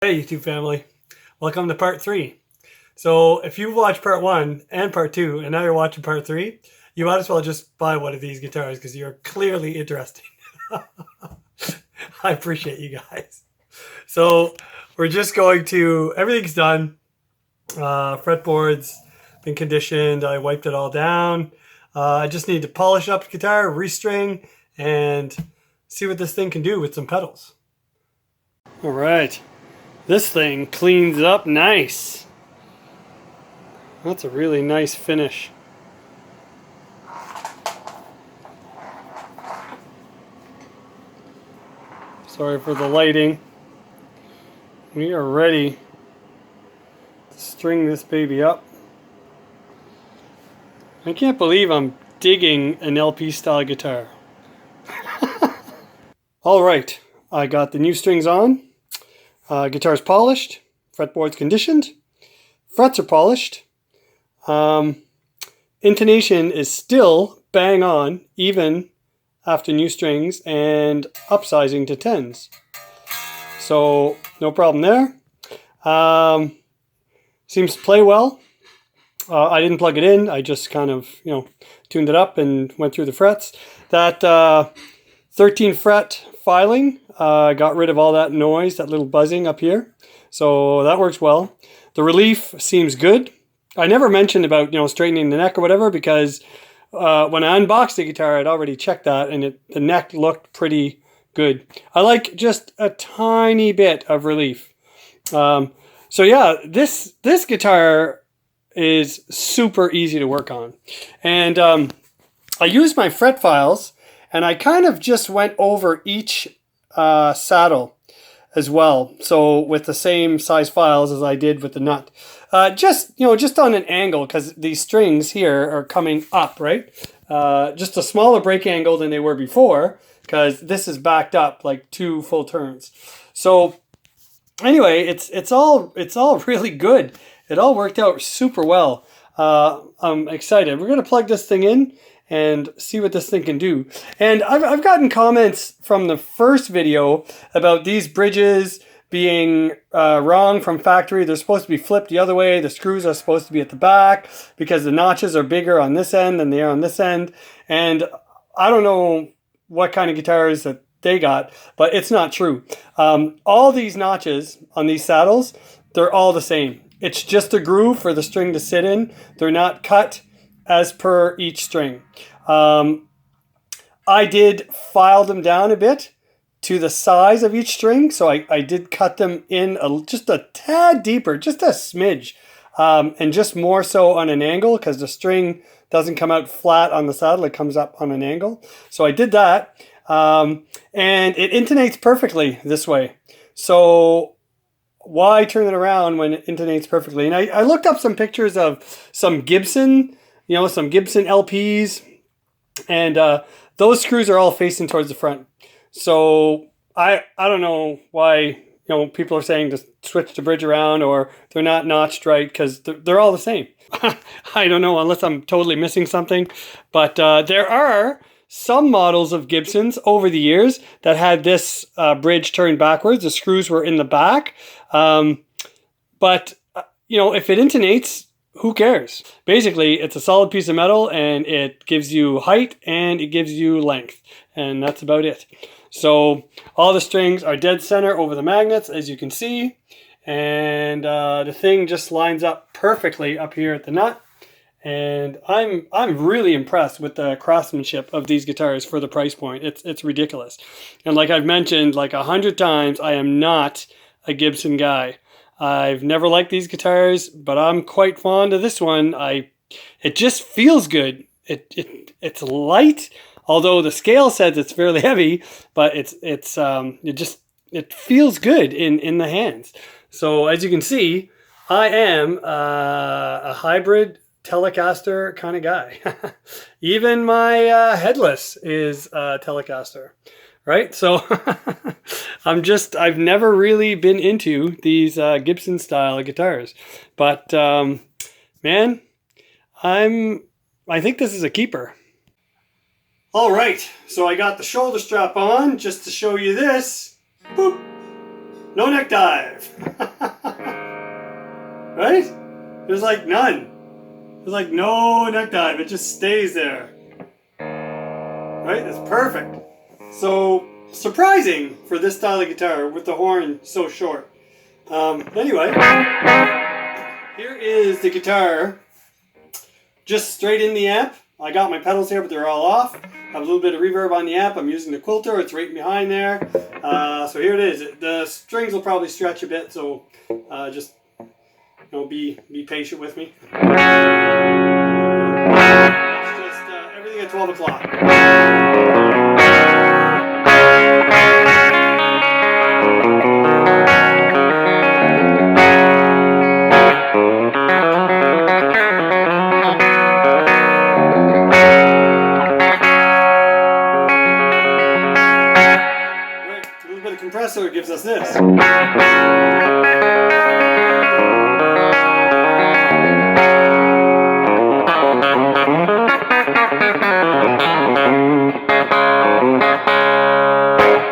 Hey YouTube family, welcome to part 3. So if you've watched part 1 and part 2 and now you're watching part 3, you might as well just buy one of these guitars because you're clearly interesting. I appreciate you guys. So we're just going to, everything's done. Fretboard's been conditioned, I wiped it all down. I just need to polish up the guitar, restring, and see what this thing can do with some pedals. All right. This thing cleans up nice. That's a really nice finish. Sorry for the lighting. We are ready to string this baby up. I can't believe I'm digging an LP style guitar. Alright, I got the new strings on. Guitar's polished, fretboard's conditioned, frets are polished. Intonation is still bang on, even after new strings and upsizing to 10s. So no problem there. Seems to play well. I didn't plug it in. I just kind of, tuned it up and went through the frets. That 13 fret filing got rid of all that noise, that little buzzing up here. So that works well. The relief seems good. I never mentioned about, straightening the neck or whatever because when I unboxed the guitar, I'd already checked that and the neck looked pretty good. I like just a tiny bit of relief. So yeah, this guitar is super easy to work on. And I used my fret files and I kind of just went over each saddle as well. So with the same size files as I did with the nut. Just on an angle because these strings here are coming up, right? Just a smaller break angle than they were before because this is backed up like 2 full turns. So anyway, it's all really good. It all worked out super well. I'm excited. We're going to plug this thing in and see what this thing can do. And I've gotten comments from the first video about these bridges being wrong from factory. They're supposed to be flipped the other way. The screws are supposed to be at the back because the notches are bigger on this end than they are on this end. And I don't know what kind of guitars that they got, but it's not true. All these notches on these saddles, they're all the same. It's just a groove for the string to sit in. They're not cut as per each string. I did file them down a bit to the size of each string. So I did cut them in just a tad deeper, just a smidge. And just more so on an angle because the string doesn't come out flat on the saddle. It comes up on an angle. So I did that. And it intonates perfectly this way. So why turn it around when it intonates perfectly? And I looked up some pictures of some Gibson, some Gibson LPs, and those screws are all facing towards the front. So I don't know why people are saying to switch the bridge around or they're not notched right because they're all the same. I don't know unless I'm totally missing something, but there are some models of Gibsons over the years that had this bridge turned backwards. The screws were in the back. But if it intonates, who cares? Basically, it's a solid piece of metal and it gives you height and it gives you length. And that's about it. So all the strings are dead center over the magnets, as you can see. And the thing just lines up perfectly up here at the nut. And I'm really impressed with the craftsmanship of these guitars for the price point. It's ridiculous. And like I've mentioned like 100 times, I am not a Gibson guy. I've never liked these guitars, but I'm quite fond of this one. It just feels good. It's light, although the scale says it's fairly heavy, but it feels good in the hands. So as you can see, I am a hybrid Telecaster kind of guy. Even my headless is Telecaster, right? So I've never really been into these Gibson style guitars, but man, I think this is a keeper. All right, so I got the shoulder strap on just to show you this. Boop. No neck dive. Right? There's like none. There's like no neck dive. It just stays there. Right? It's perfect. So surprising for this style of guitar with the horn so short. Anyway, here is the guitar just straight in the amp. I got my pedals here, but they're all off. I have a little bit of reverb on the amp. I'm using the quilter. It's right behind there. So here it is. The strings will probably stretch a bit, so just be patient with me. It's just everything at 12 o'clock. Compressor gives us this.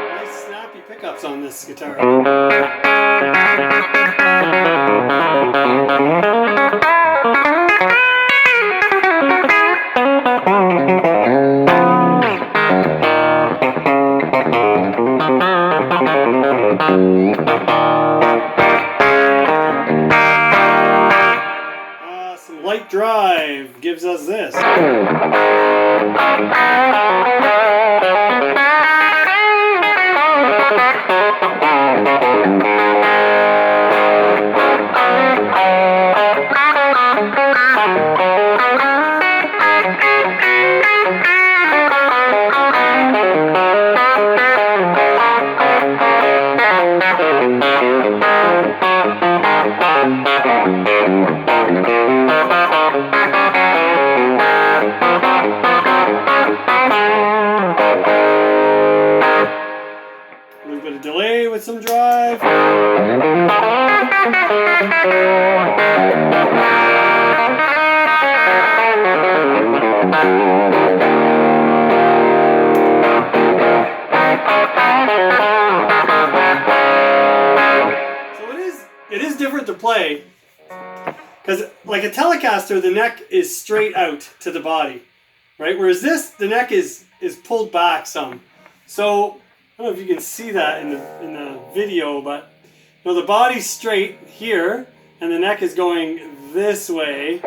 Nice snappy pickups on this guitar. Some light drive gives us this. A little bit of delay with some drive. So it is different to play, because like a Telecaster, the neck is straight out to the body, right? Whereas this, the neck is pulled back some. So I don't know if you can see that in the video, but the body's straight here, and the neck is going this way.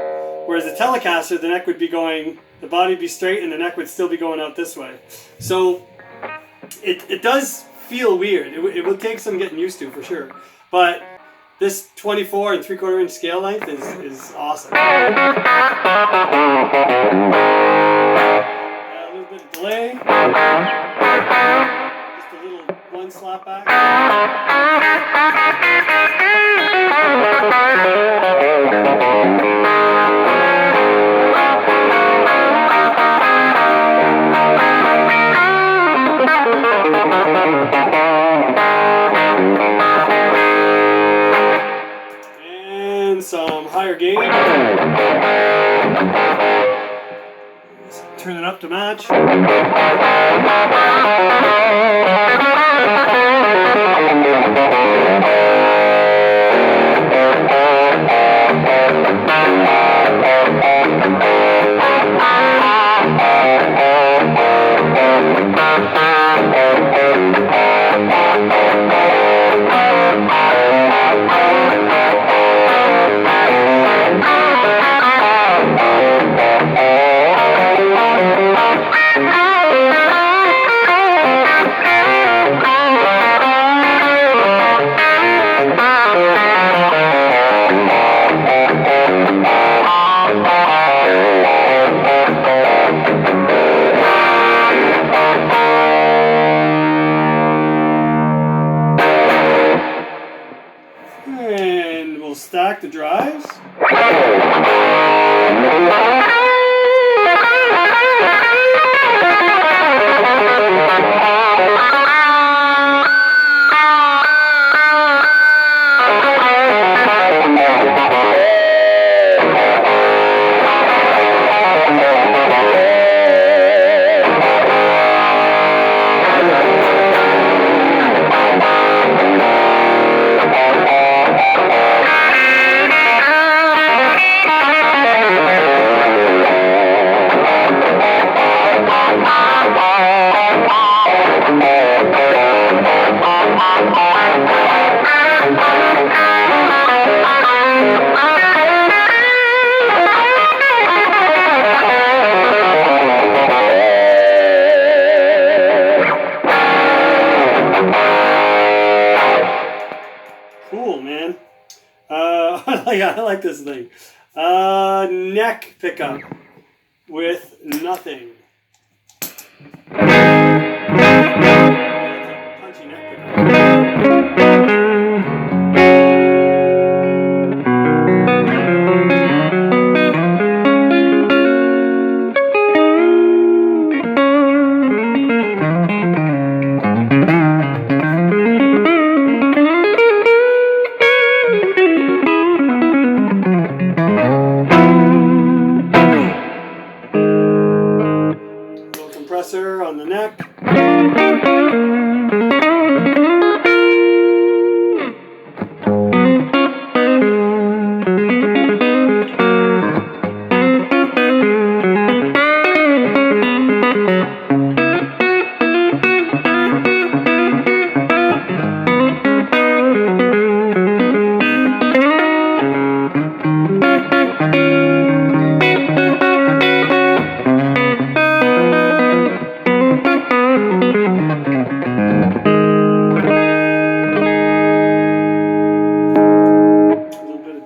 Whereas the Telecaster, the neck would be going, the body would be straight, and the neck would still be going out this way. So it does feel weird. It will take some getting used to for sure. But this 24 and 3/4 inch scale length is awesome. A little bit of delay. Just a little one slap back. And some higher gain. Turn it up to match. And we'll stack the drives. cool, man. I like this thing. Neck pickup with nothing. Punchy neck pickup. Compressor on the neck.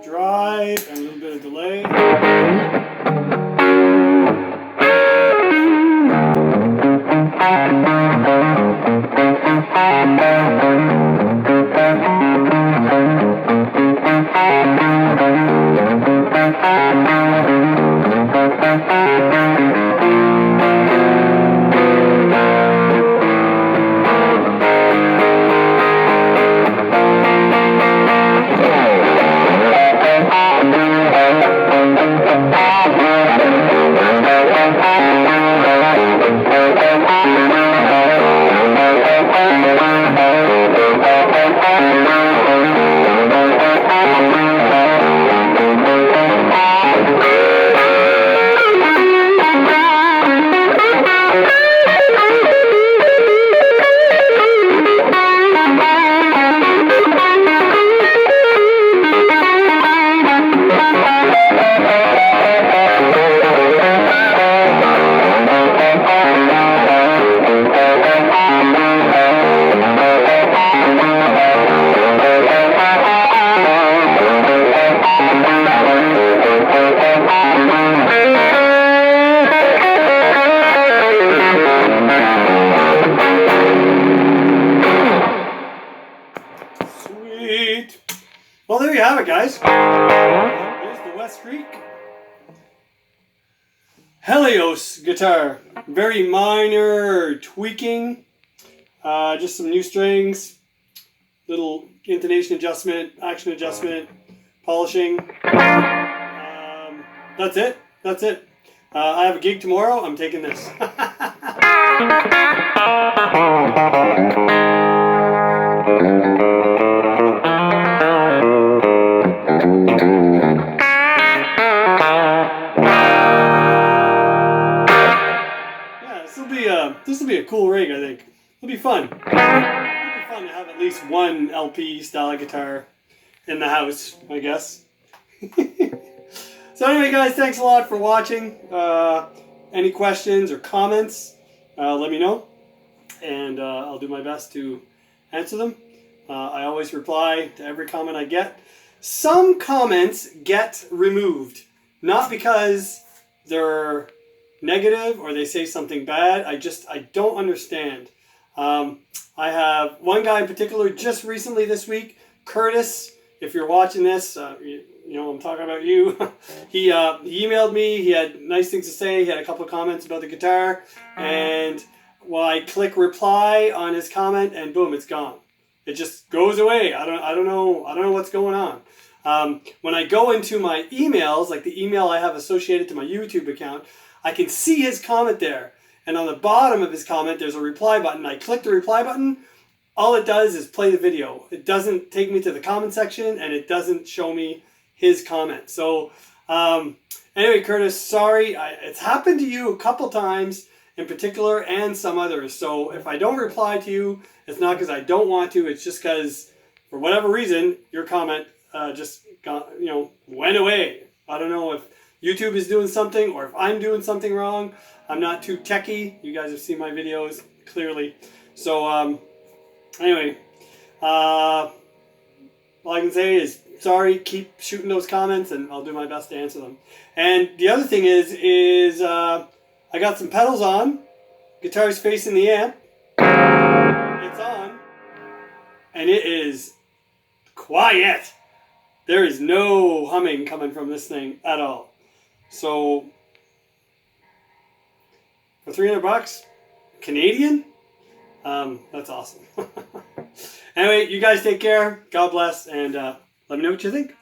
Drive and a little bit of delay. Sweet. Well, there you have it, guys. Here's the WESTCREEK Helios guitar. Very minor tweaking. Just some new strings, little intonation adjustment, action adjustment, polishing. That's it. That's it. I have a gig tomorrow. I'm taking this. This will be a cool rig, I think. It'll be fun. It'll be fun to have at least one LP style guitar in the house, I guess. So anyway, guys, thanks a lot for watching. Any questions or comments, let me know, and I'll do my best to answer them. I always reply to every comment I get. Some comments get removed, not because they're negative or they say something bad. I don't understand. I have one guy in particular just recently this week, Curtis. If you're watching this, you know I'm talking about you. He emailed me. He had nice things to say. He had a couple of comments about the guitar, and I click reply on his comment, and boom, it's gone. It just goes away. I don't know what's going on. When I go into my emails, like the email I have associated to my YouTube account, I can see his comment there. And on the bottom of his comment, there's a reply button. I click the reply button. All it does is play the video. It doesn't take me to the comment section, and it doesn't show me his comment. So anyway, Curtis, sorry. It's happened to you a couple times in particular and some others. So if I don't reply to you, it's not because I don't want to. It's just because for whatever reason, your comment just went away. I don't know if YouTube is doing something or if I'm doing something wrong. I'm not too techie. You guys have seen my videos clearly. So anyway, all I can say is sorry. Keep shooting those comments, and I'll do my best to answer them. And the other thing is I got some pedals on. Guitar's facing the amp. It's on, and it is quiet. There is no humming coming from this thing at all. So for $300 Canadian, that's awesome. Anyway, you guys take care. God bless, and let me know what you think.